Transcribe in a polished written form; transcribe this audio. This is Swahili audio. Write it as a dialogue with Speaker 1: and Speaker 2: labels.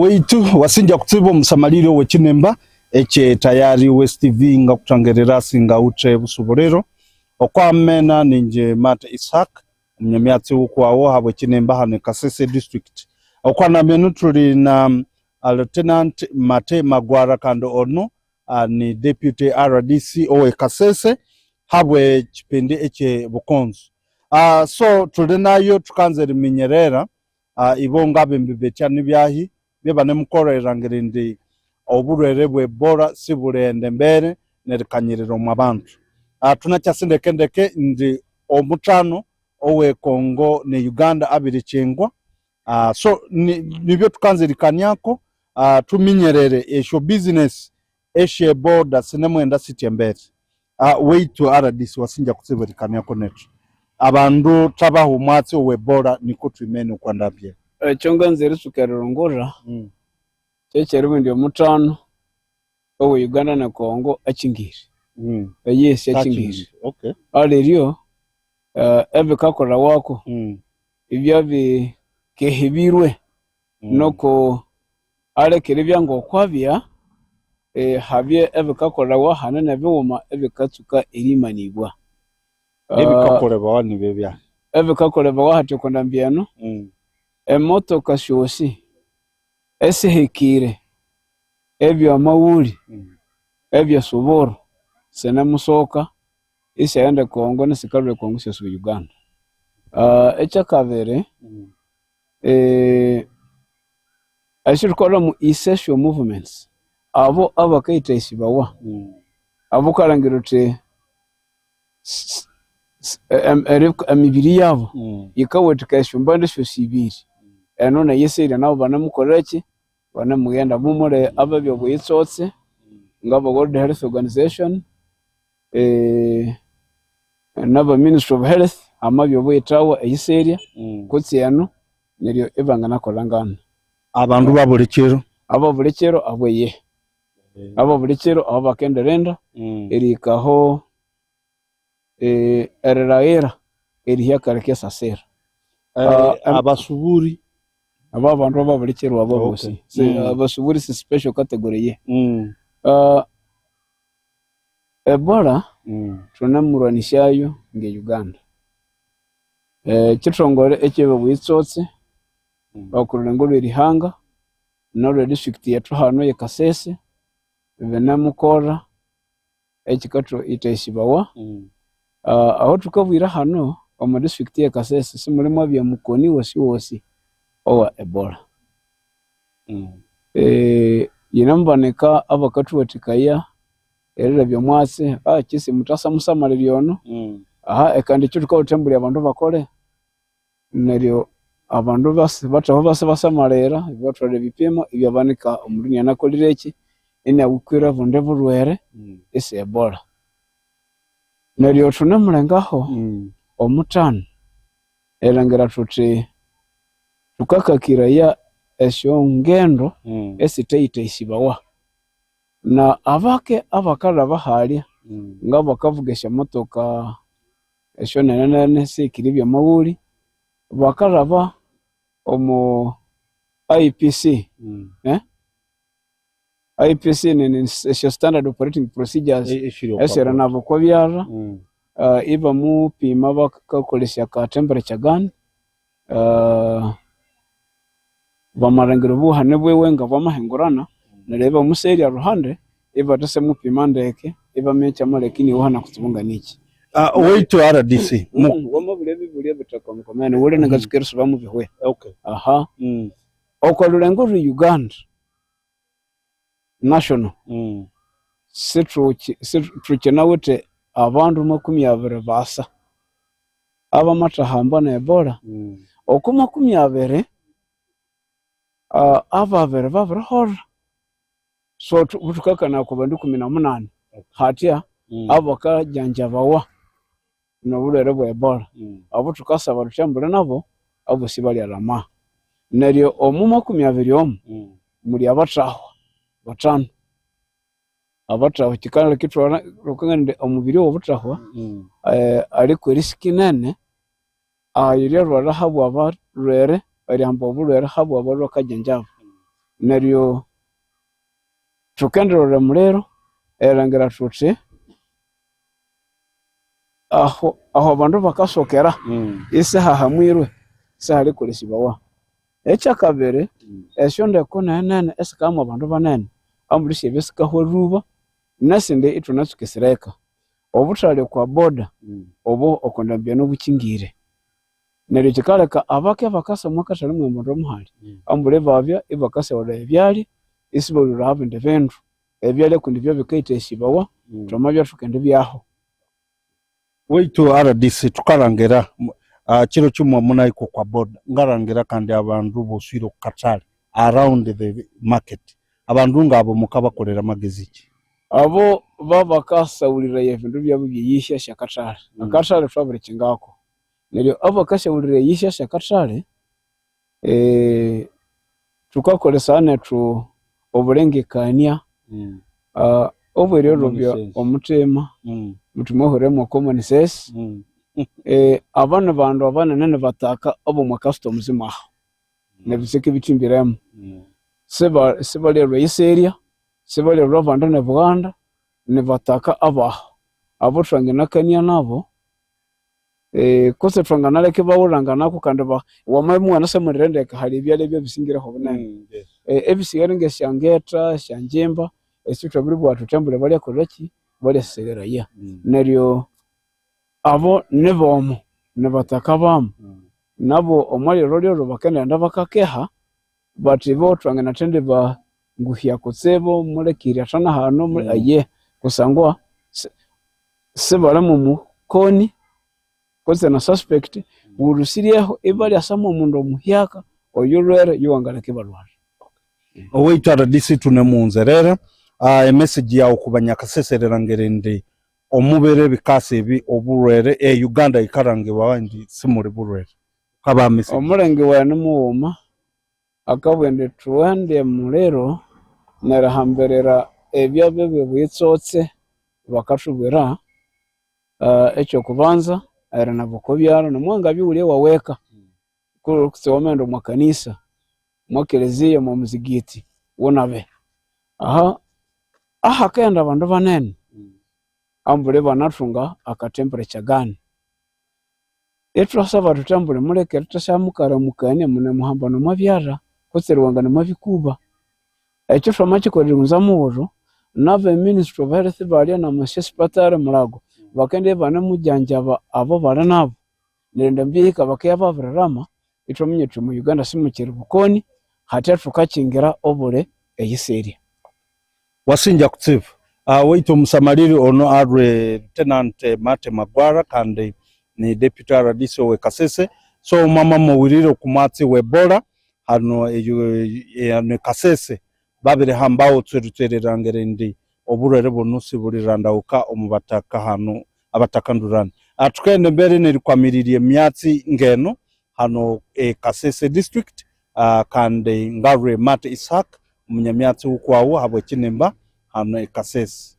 Speaker 1: Weitu wasinja kutsibo musamaliro wechinemba eche tayari West TV nga kutangerera singa uche busuborero okwamena ninje Mata Ishaq mnyamyatsi ukwawo habwe chinemba hane Kasese district okwana menu tuli na Lieutenant Mate Magwara kando ono ni Deputy RDC owe Kasese habwe chipindi eche Bukonzo. So tuli nayo tukanze minyerera ibonga bembebecha nibyahi beba nemukorera ngirindi oburere bwe bora siburende mbere nerikanyiriro mu abantu. Tunakyasindekendeke ndi omutano owe Kongo ne Uganda abirichengwa. So nibyo tukanze likanyako tuminyerere esho business eshe border sinemwenda sitembere. Weitu RDC wasinja kutsibo likanyako netu. Abandu tabaho mwatsi owe bora niko twimene kwandabye.
Speaker 2: Chonga nzeri sukerongora. Checheruwe ndio mutano owe Uganda na Kongo achingiri. Yes achingiri.
Speaker 1: Okay.
Speaker 2: Alerio ebe kakora wako. Ibyabi kehibirwe noko ale kiribyango kwabya habye ebe kakora wa hanana byuma ebe katsuka erimanibwa.
Speaker 1: Ebe kakoreba wani bebya.
Speaker 2: Ebe kakoreba wa hatokonda mbyano. Emoto kashosi ese hekire ebyo amawuli ebyo soboro sena musoka ise yanda Kongo ne sikalwe Kongo sesu Uganda. Echa kavere ashirikola mu essential movements abo abakaita isibawa abo karangirote emibiri yabo yikawetika eshumbande sho sibiri eno na yeseri nabo banamukoreki banamugenda mumure ababyo buyitsotse ngabo World Health Organization naba Ministry of Health amabyo buyitawa eyiseria kutsi eno neryo ebangana kolangana
Speaker 1: abandu babulikiro
Speaker 2: abwe abo bulikiro abo bakenderenda erikaho ereraera eriya karekesa sera
Speaker 1: abasuburi
Speaker 2: abandu ababulikiro abo bose abasuburi si special category ye Ebola tunamuranishayo nge Uganda kitongore ekebe bwitsotse bakurengolo erihanga no district yetu hano ye Kasese benamukora ekikatro iteshibawa aho tukabwira hano omu district ye Kasese simulimo bya mukoni wasi owa Ebola. Yinambaneka abakatu batikaya erera byo mwase kisi mutasa musamale byono ekandi cyo tukawutembulya abantu bakole neryo abandu base bataho base basamalera batwale bipimo ibyabanika omurunya nakolireki ina gukwira vonde burwere ese Ebola. Neryo tunamulengaho omutano erangera tuti tukakakira ya esyo ngendo esiteite isibawa na abake abakala bahalya ngabo bakavugesha motoka esyo nenene sikiribya mawuli bakalaba omu IPC IPC ni standard operating procedures esera nabo kobyara iba mu pima bakakolesha ka temperature gun bamarangiro buhane bwewe nga bamahengurana nereba museri aruhande iba tose mu pima ndeke iba mecha malekini uhana kutubunga niki
Speaker 1: Weitu RDC
Speaker 2: wama bulebi butakomkomene wole nagasikero bamu bihwe.
Speaker 1: Okay.
Speaker 2: Okwalulengo Uganda national sitrukena wote abandu 20 basa abamatahamba na Ebola okuma 20 abavere bavrahora so butukakana ku bandu 18 hatya abaka janjabawa no bulere bwa Ebola abo tukasaba ruchambura nabo abo sibali alama neryo omu 20 muri abatraho batano abatraho kikala kitwara rukangande omubiri obutraho ariko riski nene ayirero rahabu abarwere bari hamba obulwere habu abarwa kajenjabo neryo thukendirora muliro erangira thuthi aho abandu bakasokera isi hahamwirwe sihali kolesibawa. Ekyakabiri esyondeko nene esikamu abandu banene ambuli syebya sikahwaruba nesindi ithunasukisireka obuthali kwa boda obo okondambyano bukingire neryo kikaleka abake bakasamwa kathalimu omundu omuhali ambuli babya ibakasawula ebyali isibalhwira habindi bindu ebyali kundi byo bikaithesibawa thwamabya thukendibyaho.
Speaker 1: Waitu RDC tukarangira kiro kimwe munaiko kwa boda ngarangira kandi abandu boswire kukathali around the market abandu ngabo mukabakolera magezi ki
Speaker 2: abo babakasawulira ebindu byabo byeyisha syakathali akathali twabiri kingako neryo abakasawulira eyisha syakathali thukakolesa nethu obulengekania obwererobya omutima muthima ohwiremu common sense abana bandu abanene nibataka obumwa customs mwaho nebiseke bithimbiremu sibalirwa iseria sibalirwa abandu ne Buganda nibataka abaho abo thwanginakania nabo kose thwanganaleka bawulanganako kandi wamamuwana samurendeka hali ebyalya byabisingireho bunene ebisigare ngesyangeta syanjimba esithwabiri bwa thuthambule balyakolaki balyasegeraya neryo abo nibomo nibataka bamu nabo omwaliro lyolho bakenenda bakakeha bathi bo thwanginathendi nguhya kutsibu mulekire athana hano aye kusangwa sibali mu mukoni kose na suspect urusiryeho ibali asama omundu omuhyaka oyulwere yuwangaleka ibalwala.
Speaker 1: Owaitu RDC tunemunzerere emessage yawu kubanyakaseserera ngerende omubere bikase ebi obulwere Uganda ikarangiwa ndi simuli bulwere kaba message
Speaker 2: omulenge wene muwuma akabwende tuwende mulero nerahamberera ebyabyo bwitsotse bakathubwira ekyokubanza era naboko byaro namwanga biwulye waweka kusiwamendo mwa kanisa mwa keleziya mwa muzigiti wonabe aha kenda abandu banene ambule banathunga akatemperature gani ethwasaba thuthambule muleke thutashamukaramukania mune muhambano mwabyara kutseriwangana mwabikuba ekyo thwamakikolera muwulhu nabo Ministry of Health balya namasipatara mulago bakende bane mujanjaba abo bali nabo nende mbihika bakaya babirirama ithwaminyethu mu Uganda simukiri bukoni hatya thukakingira obule eyiseria
Speaker 1: wasinja kutsibu waitu omusamaliri ono arwe Lieutenant Mate Magwara kandi ni Deputy RDC we Kasese so mama muwirire okumatsi webola hano ne Kasese babiri hambao twererangere ndi obulwere bunusi bulirandauka omubataka hano abatakandurana atukende mbere nerikwamiririe myatsi ngeno hano Kasese district kandi ngarwe Mate Ishak umunyamyatsi ukwawo habwe Kinemba hano Kasese.